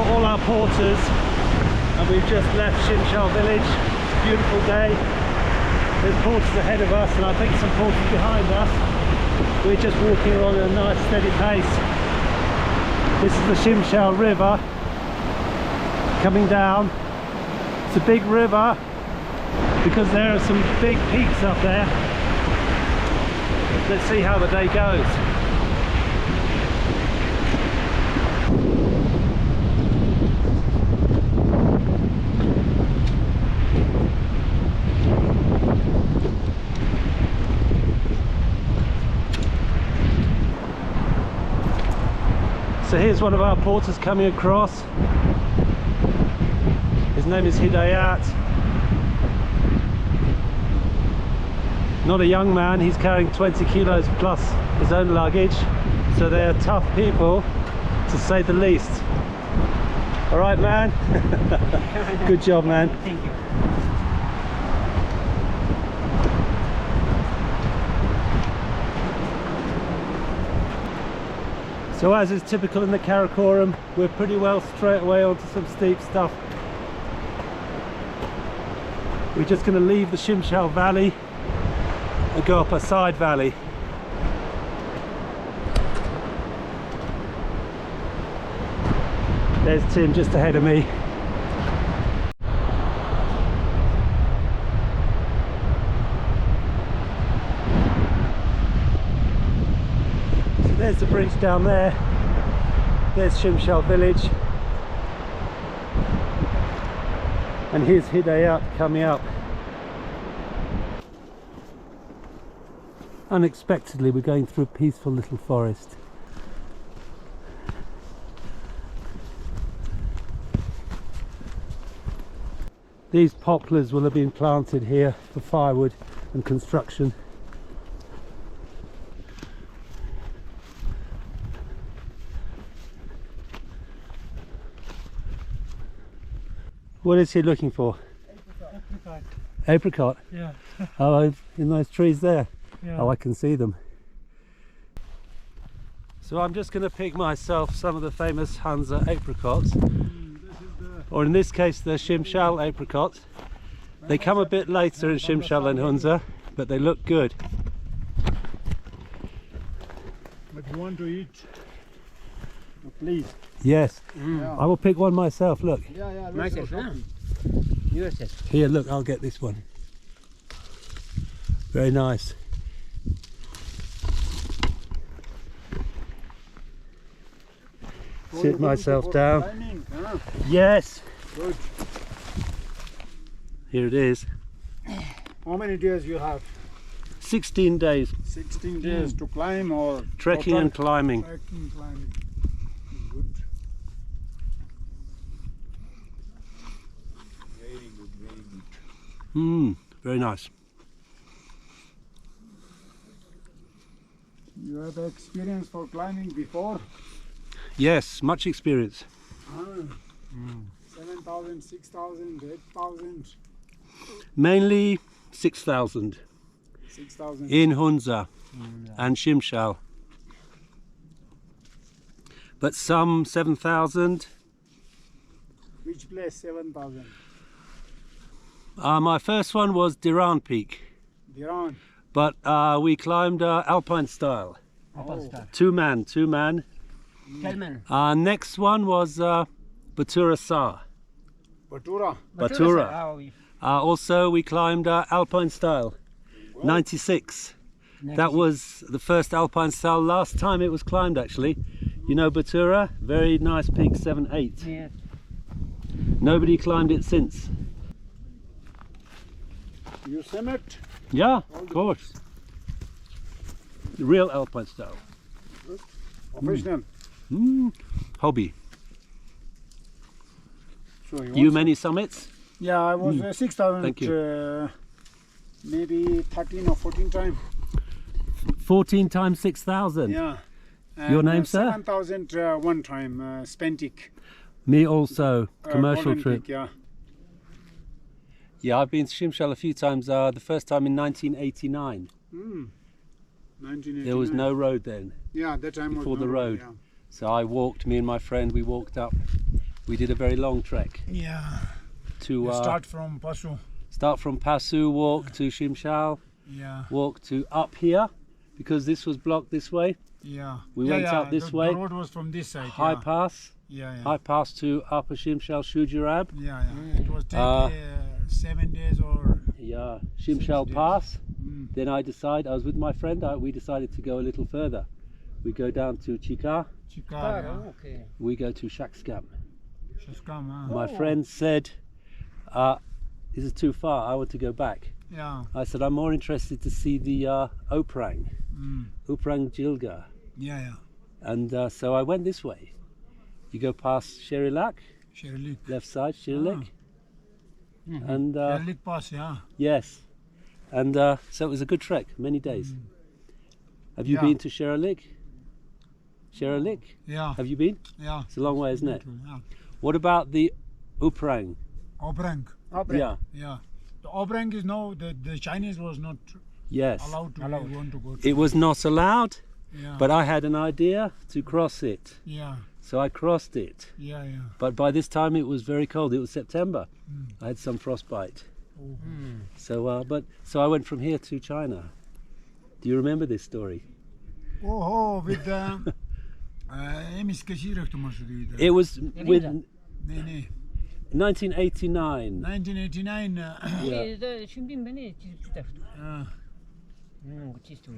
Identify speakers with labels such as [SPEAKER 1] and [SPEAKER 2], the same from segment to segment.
[SPEAKER 1] all our porters, and we've just left Shimshal village. Beautiful day. There's porters ahead of us, and I think some porters behind us. We're just walking along at a nice steady pace. This is the Shimshal river coming down. It's a big river because there are some big peaks up there. Let's see how the day goes. So here's one of our porters coming across. His name is Hidayat. Not a young man, he's carrying 20 kilos plus his own luggage. So they're tough people, to say the least. All right, man. Good job, man.
[SPEAKER 2] Thank you.
[SPEAKER 1] So as is typical in the Karakoram, we're pretty well straight away onto some steep stuff. We're just going to leave the Shimshal Valley and go up a side valley. There's Tim just ahead of me. There's the bridge down there. There's Shimshal village. And here's Hidayat coming up. Unexpectedly, we're going through a peaceful little forest. These poplars will have been planted here for firewood and construction. What is he looking for?
[SPEAKER 2] Apricot.
[SPEAKER 1] Apricot?
[SPEAKER 2] Yeah.
[SPEAKER 1] Oh, in those trees there?
[SPEAKER 2] Yeah.
[SPEAKER 1] Oh, I can see them. So I'm just going to pick myself some of the famous Hunza apricots. Or in this case, the Shimshal apricots. They come a bit later in Shimshal and Hunza, but they look good.
[SPEAKER 2] But you want to eat? Please.
[SPEAKER 1] Yes.
[SPEAKER 2] Yeah.
[SPEAKER 1] I will pick one myself, look.
[SPEAKER 2] Yeah.
[SPEAKER 3] Myself, huh? Yourself.
[SPEAKER 1] Here, look, I'll get this one. Very nice. Sit myself down.
[SPEAKER 2] Climbing, huh?
[SPEAKER 1] Yes.
[SPEAKER 2] Good.
[SPEAKER 1] Here it is.
[SPEAKER 2] How many days you have?
[SPEAKER 1] 16 days.
[SPEAKER 2] 16 days to climb or
[SPEAKER 1] Trekking
[SPEAKER 2] total?
[SPEAKER 1] and climbing.
[SPEAKER 2] Trekking, climbing. Good. Very good, very good.
[SPEAKER 1] Very nice.
[SPEAKER 2] You have experience for climbing before?
[SPEAKER 1] Yes, much experience.
[SPEAKER 2] 7,000, 6,000, 8,000,
[SPEAKER 1] Mainly 6,000
[SPEAKER 2] 6,000.
[SPEAKER 1] in Hunza and Shimshal. But some 7,000.
[SPEAKER 2] Which place 7,000?
[SPEAKER 1] My first one was Diran Peak,
[SPEAKER 2] Diran.
[SPEAKER 1] but we climbed alpine style.
[SPEAKER 2] Oh.
[SPEAKER 1] Two man.
[SPEAKER 3] Telman.
[SPEAKER 1] Next one was Batura Sar.
[SPEAKER 2] Batura.
[SPEAKER 1] Batura. Also we climbed alpine style, 96. That was the first alpine style. Last time it was climbed, actually. You know Batura? Very nice peak, 7-8.
[SPEAKER 3] Yes.
[SPEAKER 1] Nobody climbed it since.
[SPEAKER 2] You summit?
[SPEAKER 1] Yeah, of course. The real alpine style.
[SPEAKER 2] Professional.
[SPEAKER 1] Hobby.
[SPEAKER 2] So
[SPEAKER 1] You many summits?
[SPEAKER 2] Yeah, I was 6,000.
[SPEAKER 1] Thank you.
[SPEAKER 2] Maybe 13 or 14 times.
[SPEAKER 1] 14 times 6,000.
[SPEAKER 2] Yeah.
[SPEAKER 1] Your
[SPEAKER 2] And,
[SPEAKER 1] name, sir?
[SPEAKER 2] 7,000 one time, Spentic.
[SPEAKER 1] Me also, commercial
[SPEAKER 2] Golden
[SPEAKER 1] trip.
[SPEAKER 2] Peak, yeah.
[SPEAKER 1] Yeah, I've been to Shimshal a few times. The first time in 1989.
[SPEAKER 2] 1989.
[SPEAKER 1] There was no road then.
[SPEAKER 2] Yeah, that time
[SPEAKER 1] before
[SPEAKER 2] was no
[SPEAKER 1] the road.
[SPEAKER 2] Yeah.
[SPEAKER 1] So I walked, me and my friend, we walked up We did a very long trek
[SPEAKER 2] Yeah.
[SPEAKER 1] to
[SPEAKER 2] You start from Pasu.
[SPEAKER 1] start from Pasu, walk to Shimshal,
[SPEAKER 2] Yeah.
[SPEAKER 1] walk to up here, because this was blocked this way.
[SPEAKER 2] Yeah.
[SPEAKER 1] We
[SPEAKER 2] yeah,
[SPEAKER 1] went
[SPEAKER 2] yeah.
[SPEAKER 1] out this
[SPEAKER 2] the,
[SPEAKER 1] way.
[SPEAKER 2] The road was from this side.
[SPEAKER 1] High
[SPEAKER 2] yeah.
[SPEAKER 1] pass,
[SPEAKER 2] Yeah, yeah.
[SPEAKER 1] high pass to Upper Shimshal, Shujarab.
[SPEAKER 2] Yeah, yeah. It was take
[SPEAKER 1] Uh,
[SPEAKER 2] 7 days or.
[SPEAKER 1] Yeah, Shimshal
[SPEAKER 2] days.
[SPEAKER 1] Pass.
[SPEAKER 2] Mm.
[SPEAKER 1] Then I was with my friend, we decided to go a little further. We go down to Chikar,
[SPEAKER 2] Chicago.
[SPEAKER 3] Oh, okay.
[SPEAKER 1] we go to Shakskam.
[SPEAKER 2] Just come, huh?
[SPEAKER 1] My friend said, this is too far, I want to go back.
[SPEAKER 2] Yeah.
[SPEAKER 1] I said, I'm more interested to see the Oprang,
[SPEAKER 2] Mm.
[SPEAKER 1] Oprang Jilga.
[SPEAKER 2] Yeah, yeah.
[SPEAKER 1] And so I went this way. You go past Sherilak,
[SPEAKER 2] Sherlik.
[SPEAKER 1] left side, Sherilak.
[SPEAKER 3] Mhm.
[SPEAKER 1] And
[SPEAKER 2] Sherlik Pass, yeah.
[SPEAKER 1] yes. And so it was a good trek, many days. Have you
[SPEAKER 2] Yeah.
[SPEAKER 1] been to Sherilak? Sherilak?
[SPEAKER 2] Yeah.
[SPEAKER 1] Have you been?
[SPEAKER 2] Yeah.
[SPEAKER 1] It's a long way, isn't it?
[SPEAKER 2] Yeah.
[SPEAKER 1] What about the Oprang?
[SPEAKER 2] Obrang.
[SPEAKER 1] Yeah.
[SPEAKER 2] Yeah. The Obrang is now, the Chinese was not
[SPEAKER 1] Yes.
[SPEAKER 2] allowed to want to go to.
[SPEAKER 1] It was not allowed,
[SPEAKER 2] Yeah.
[SPEAKER 1] but I had an idea to cross it.
[SPEAKER 2] Yeah.
[SPEAKER 1] So I crossed it.
[SPEAKER 2] Yeah, yeah.
[SPEAKER 1] But by this time it was very cold. It was September.
[SPEAKER 2] Mm.
[SPEAKER 1] I had some frostbite.
[SPEAKER 2] Oh.
[SPEAKER 1] So I went from here to China. Do you remember this story?
[SPEAKER 2] Oh, with the Emis Kashirek to Masudi.
[SPEAKER 1] It was with
[SPEAKER 2] Nee, nee.
[SPEAKER 1] 1989.
[SPEAKER 2] 1989.
[SPEAKER 1] Yeah.
[SPEAKER 3] Shimbin bene chitaftu.
[SPEAKER 2] Uh,
[SPEAKER 3] Chistu.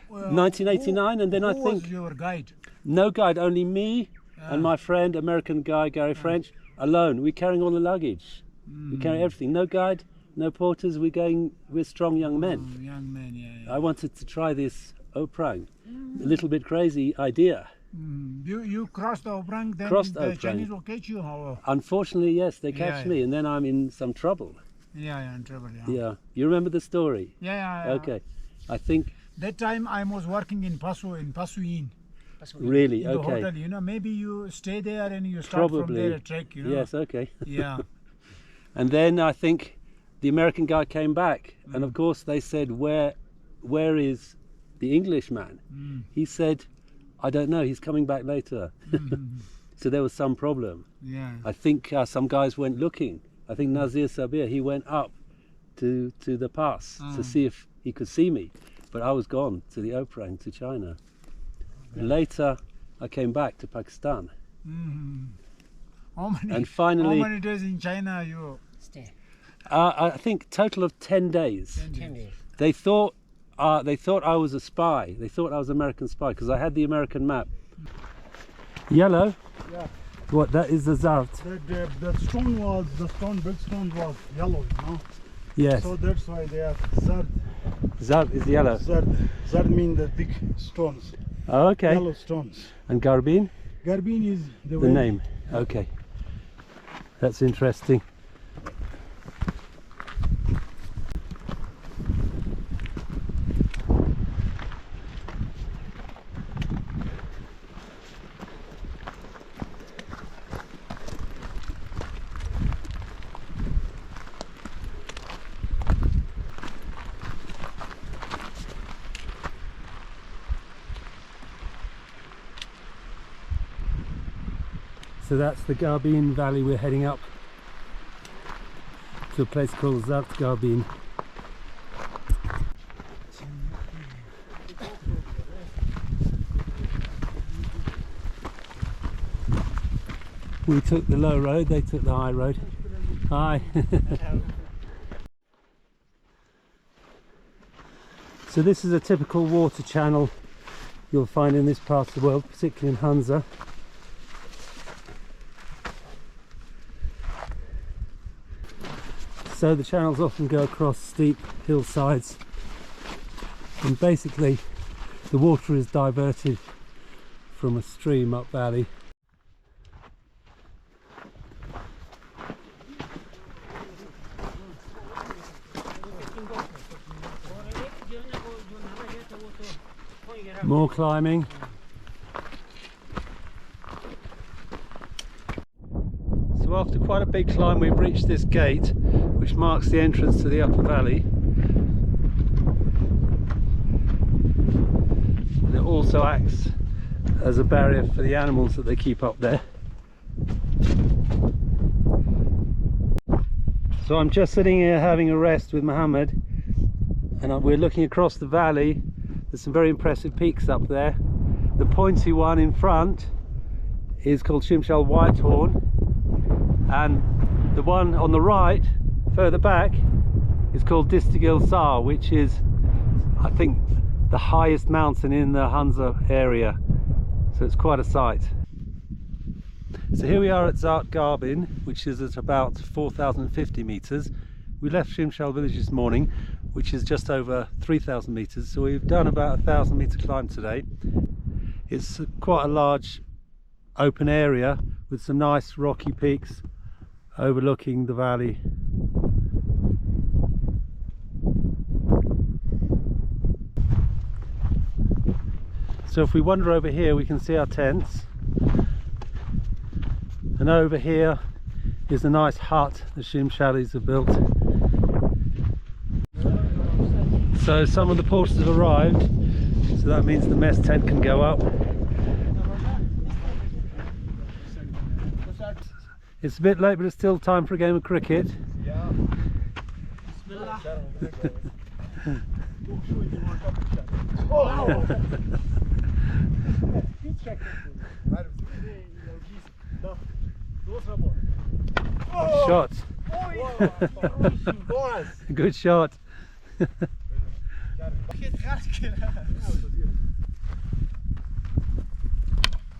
[SPEAKER 2] well,
[SPEAKER 1] 1989, and then I
[SPEAKER 2] who
[SPEAKER 1] think
[SPEAKER 2] was your guide?
[SPEAKER 1] no guide, only me and my friend, American guy Gary French, alone. We're carrying all the luggage. We carry everything. No guide, no porters. We're strong young men.
[SPEAKER 2] Young man, yeah.
[SPEAKER 1] I wanted to try this Oprang. A little bit crazy idea.
[SPEAKER 2] You crossed the Obrang, then
[SPEAKER 1] Crossed
[SPEAKER 2] the
[SPEAKER 1] Obrang.
[SPEAKER 2] Chinese will catch you. How?
[SPEAKER 1] Unfortunately, yes, they catch
[SPEAKER 2] Yeah,
[SPEAKER 1] me, and then I'm in some trouble.
[SPEAKER 2] Yeah, in trouble. Yeah.
[SPEAKER 1] Yeah. You remember the story?
[SPEAKER 2] Yeah.
[SPEAKER 1] Okay. I think
[SPEAKER 2] That time I was working in Pasuin,
[SPEAKER 1] really
[SPEAKER 2] in the
[SPEAKER 1] okay.
[SPEAKER 2] hotel. You know, maybe you stay there and you start from
[SPEAKER 1] Probably.
[SPEAKER 2] there a trek. You know.
[SPEAKER 1] Yes, okay.
[SPEAKER 2] Yeah.
[SPEAKER 1] And then I think the American guy came back, and of course they said, "Where is the Englishman?" He said, "I don't know. He's coming back later." So there was some problem.
[SPEAKER 2] Yeah.
[SPEAKER 1] I think some guys went looking. I think Nazir Sabir, he went up to the pass to see if he could see me, but I was gone to the Oprang to China. And later I came back to Pakistan.
[SPEAKER 2] How many?
[SPEAKER 1] And finally-
[SPEAKER 2] how many days in China you?
[SPEAKER 3] Stay.
[SPEAKER 1] I think total of 10 days.
[SPEAKER 3] 10 days.
[SPEAKER 1] They thought I was a spy. They thought I was an American spy because I had the American map. Yellow?
[SPEAKER 2] Yeah.
[SPEAKER 1] What, that is the Zart?
[SPEAKER 2] The stone was big stone was yellow. You know.
[SPEAKER 1] Yes.
[SPEAKER 2] So that's why they are Zard.
[SPEAKER 1] Zart is yellow.
[SPEAKER 2] Zard mean the big stones.
[SPEAKER 1] Oh, okay.
[SPEAKER 2] Yellow stones.
[SPEAKER 1] And Garbin?
[SPEAKER 2] Garbin is
[SPEAKER 1] The
[SPEAKER 2] way.
[SPEAKER 1] name. Okay. That's interesting. So that's the Garbin Valley. We're heading up to a place called Zart Garbin. We took the low road, they took the high road. Hi. So this is a typical water channel you'll find in this part of the world, particularly in Hunza. So the channels often go across steep hillsides, and basically the water is diverted from a stream up valley. More climbing. So after quite a big climb we've reached this gate which marks the entrance to the upper valley. And it also acts as a barrier for the animals that they keep up there. So I'm just sitting here having a rest with Mohammed, and we're looking across the valley. There's some very impressive peaks up there. The pointy one in front is called Shimshal Whitehorn, and the one on the right further back is called Dih Sar, which is, I think, the highest mountain in the Hunza area, so it's quite a sight. So here we are at Zart Garbin, which is at about 4,050 meters. We left Shimshal village this morning, which is just over 3,000 meters, so we've done about 1,000 meter climb today. It's quite a large open area with some nice rocky peaks overlooking the valley. So if we wander over here, we can see our tents, and over here is a nice hut the Shimshalis have built. So some of the porters have arrived, so that means the mess tent can go up. It's a bit late, but it's still time for a game of cricket. Shot. Good shot.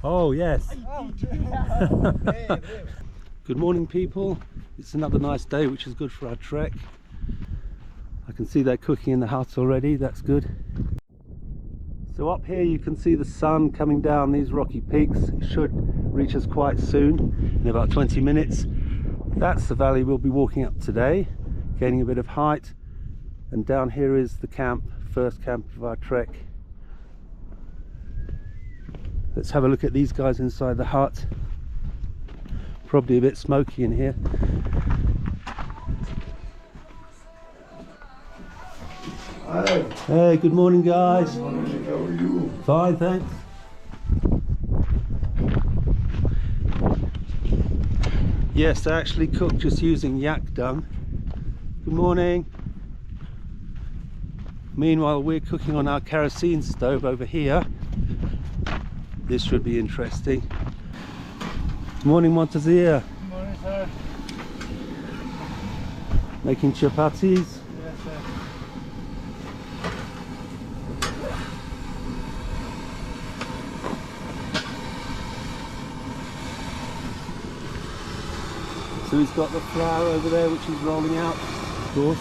[SPEAKER 1] Oh yes. Good morning, people. It's another nice day, which is good for our trek. I can see they're cooking in the hut already. That's good. So up here you can see the sun coming down these rocky peaks. It should reach us quite soon, in about 20 minutes. That's the valley we'll be walking up today, gaining a bit of height. And down here is the camp, first camp of our trek. Let's have a look at these guys inside the hut. Probably a bit smoky in here.
[SPEAKER 2] Hi.
[SPEAKER 1] Hey, good morning, guys.
[SPEAKER 2] Good morning. How are you?
[SPEAKER 1] Fine, thanks. Yes, they actually cook just using yak dung. Good morning. Meanwhile, we're cooking on our kerosene stove over here. This should be interesting. Good morning, Montazir.
[SPEAKER 2] Good morning, sir.
[SPEAKER 1] Making chapatis.
[SPEAKER 2] Yes, sir.
[SPEAKER 1] So he's got the flour over there, which he's rolling out, of course.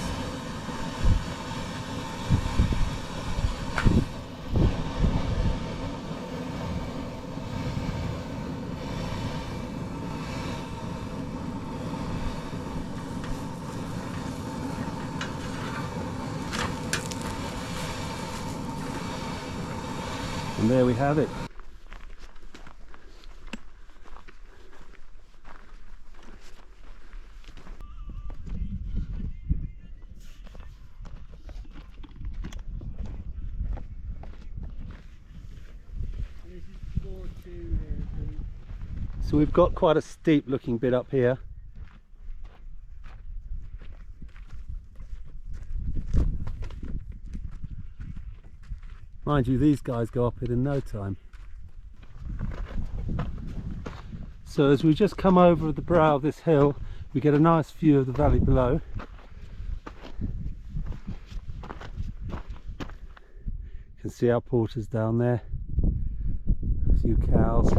[SPEAKER 1] And there we have it. So we've got quite a steep looking bit up here. Mind you, these guys go up it in no time. So as we just come over the brow of this hill, we get a nice view of the valley below. You can see our porters down there, a few cows.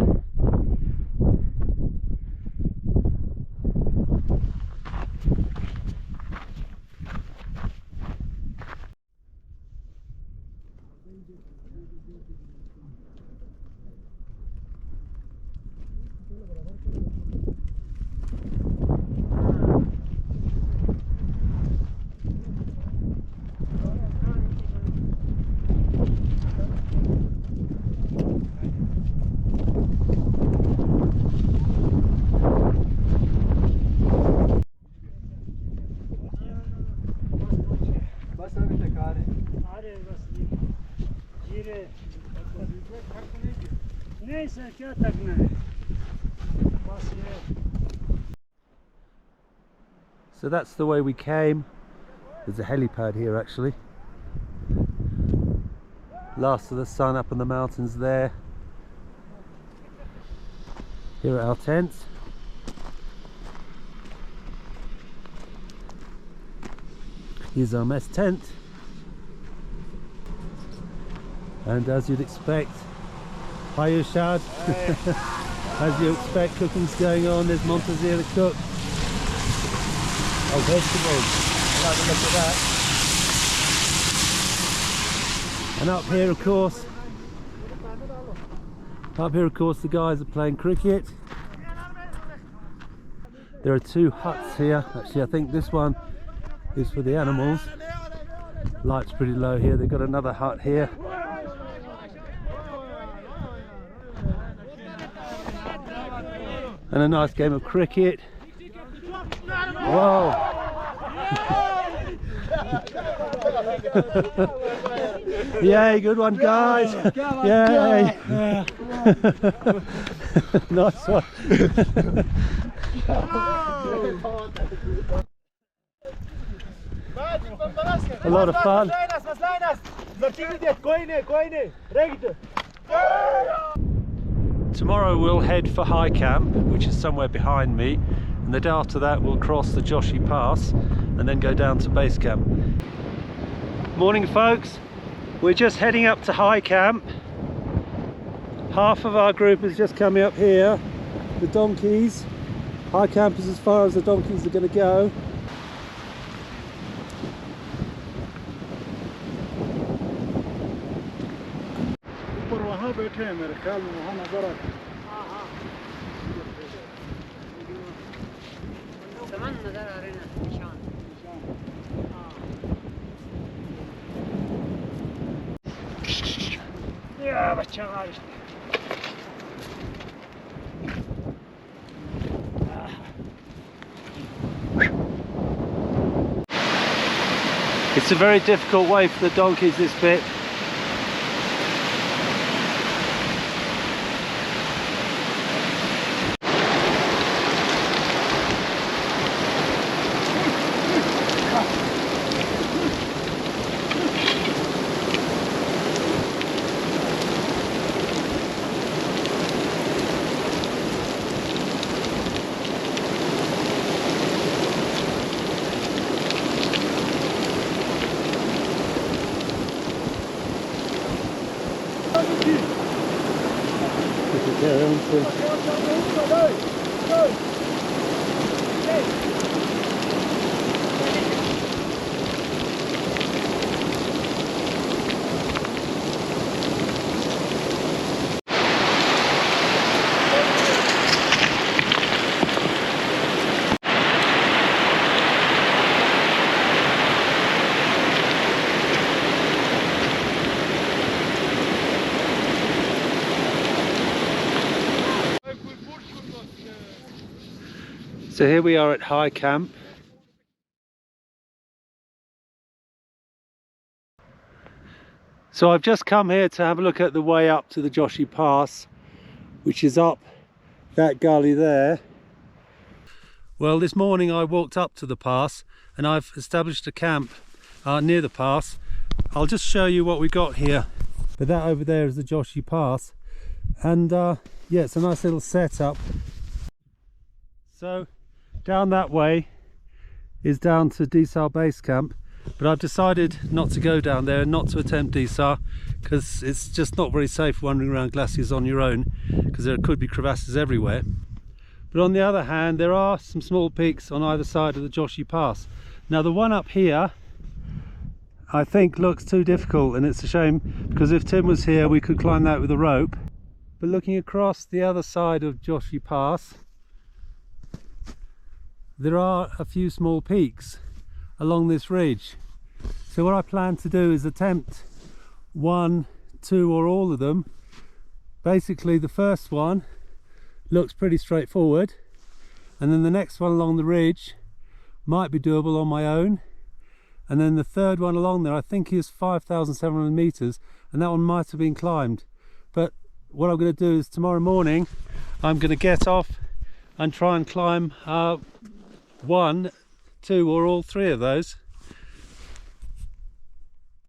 [SPEAKER 1] So that's the way we came. There's a helipad here actually. Last of the sun up in the mountains there. Here are our tents. Here's our mess tent. And as you'd expect, hi Ushad. As you expect, cooking's going on. There's Montazir the cook. Oh, vegetables. Have a look at that. And up here, of course, the guys are playing cricket. There are two huts here. Actually, I think this one is for the animals. Light's pretty low here. They've got another hut here. And a nice game of cricket. Whoa! Yay, good one guys! Yay! Nice one! A lot of fun. Tomorrow we'll head for high camp, which is somewhere behind me, and the day after that we'll cross the Joshi Pass and then go down to base camp. Morning folks, we're just heading up to high camp. Half of our group is just coming up here. The donkeys. High camp is as far as the donkeys are going to go. It's a very difficult way for the donkeys, this bit. So here we are at high camp. So I've just come here to have a look at the way up to the Joshi Pass, which is up that gully there. Well, this morning I walked up to the pass and I've established a camp near the pass. I'll just show you what we got here. But that over there is the Joshi Pass, and yeah, it's a nice little setup. So down that way is down to Dih Sar base camp, but I've decided not to go down there and not to attempt Dih Sar because it's just not very safe wandering around glaciers on your own, because there could be crevasses everywhere. But on the other hand, there are some small peaks on either side of the Joshi Pass. Now the one up here I think looks too difficult, and it's a shame because if Tim was here we could climb that with a rope. But looking across the other side of Joshi Pass, there are a few small peaks along this ridge. So what I plan to do is attempt one, two or all of them. Basically the first one looks pretty straightforward, and then the next one along the ridge might be doable on my own, and then the third one along there I think is 5,700 meters, and that one might have been climbed. But what I'm going to do is tomorrow morning I'm going to get off and try and climb one 2 or all 3 of those.